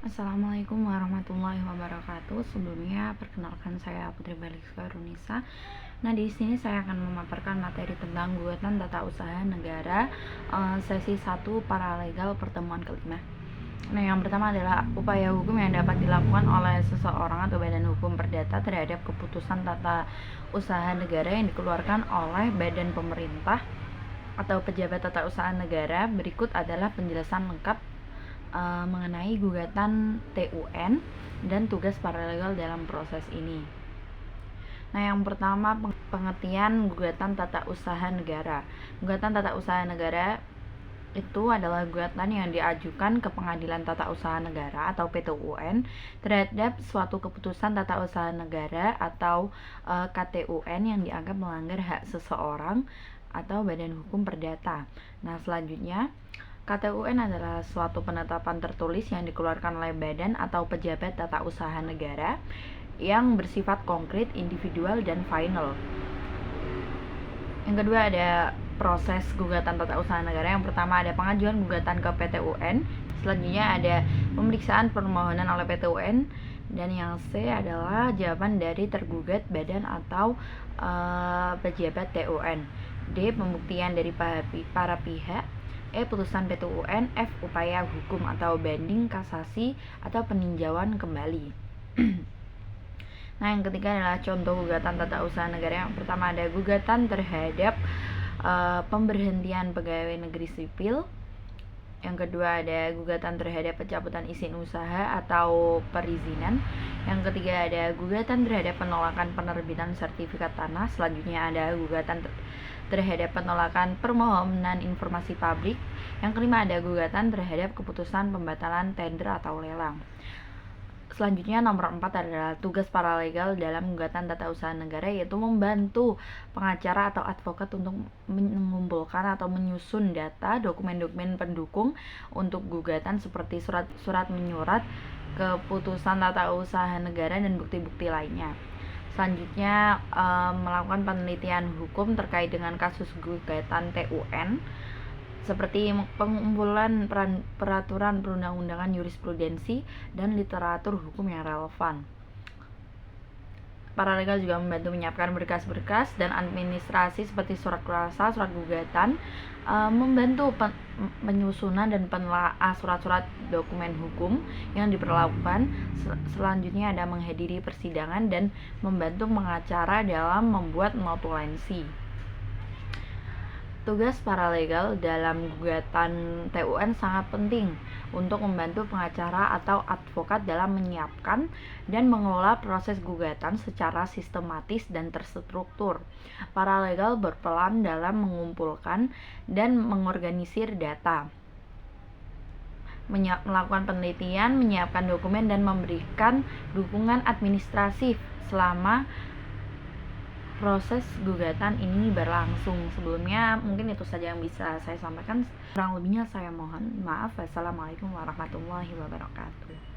Assalamualaikum warahmatullahi wabarakatuh. Sebelumnya perkenalkan saya Putri Baliska Runisa. Nah, di sini saya akan memaparkan materi tentang gugatan tata usaha negara sesi 1 paralegal pertemuan kelima. Nah, yang pertama adalah upaya hukum yang dapat dilakukan oleh seseorang atau badan hukum perdata terhadap keputusan tata usaha negara yang dikeluarkan oleh badan pemerintah atau pejabat tata usaha negara. Berikut adalah penjelasan lengkap mengenai gugatan TUN dan tugas paralegal dalam proses ini. Nah, yang pertama pengertian gugatan tata usaha negara. Gugatan tata usaha negara itu adalah gugatan yang diajukan ke Pengadilan Tata Usaha Negara atau PTUN terhadap suatu keputusan tata usaha negara atau KTUN yang dianggap melanggar hak seseorang atau badan hukum perdata. Nah, selanjutnya KTUN adalah suatu penetapan tertulis yang dikeluarkan oleh badan atau pejabat tata usaha negara yang bersifat konkret, individual, dan final. Yang kedua ada proses gugatan tata usaha negara. Yang pertama ada pengajuan gugatan ke PTUN. Selanjutnya ada pemeriksaan permohonan oleh PTUN. Dan yang C adalah jawaban dari tergugat badan atau pejabat TUN. D pembuktian dari para pihak. E putusan PTUN. F upaya hukum atau banding, kasasi, atau peninjauan kembali. Nah, yang ketiga adalah contoh gugatan tata usaha negara. Yang pertama ada gugatan terhadap pemberhentian pegawai negeri sipil. Yang kedua ada gugatan terhadap pencabutan izin usaha atau perizinan. Yang ketiga ada gugatan terhadap penolakan penerbitan sertifikat tanah. Selanjutnya ada gugatan terhadap penolakan permohonan informasi publik. Yang kelima ada gugatan terhadap keputusan pembatalan tender atau lelang. Selanjutnya nomor 4 adalah tugas paralegal dalam gugatan tata usaha negara, yaitu membantu pengacara atau advokat untuk mengumpulkan atau menyusun data, dokumen-dokumen pendukung untuk gugatan seperti surat menyurat, keputusan tata usaha negara, dan bukti-bukti lainnya. Selanjutnya melakukan penelitian hukum terkait dengan kasus gugatan TUN seperti pengumpulan peraturan perundang-undangan, jurisprudensi, dan literatur hukum yang relevan. Paralegal juga membantu menyiapkan berkas-berkas dan administrasi seperti surat kuasa, surat gugatan, membantu penyusunan dan penelaahan surat-surat dokumen hukum yang diperlakukan. Selanjutnya ada menghadiri persidangan dan membantu pengacara dalam membuat notulensi. Tugas paralegal dalam gugatan TUN sangat penting untuk membantu pengacara atau advokat dalam menyiapkan dan mengelola proses gugatan secara sistematis dan terstruktur. Paralegal berperan dalam mengumpulkan dan mengorganisir data, melakukan penelitian, menyiapkan dokumen, dan memberikan dukungan administratif selama proses gugatan ini berlangsung. Sebelumnya mungkin itu saja yang bisa saya sampaikan. Kurang lebihnya saya mohon maaf. Wassalamualaikum warahmatullahi wabarakatuh.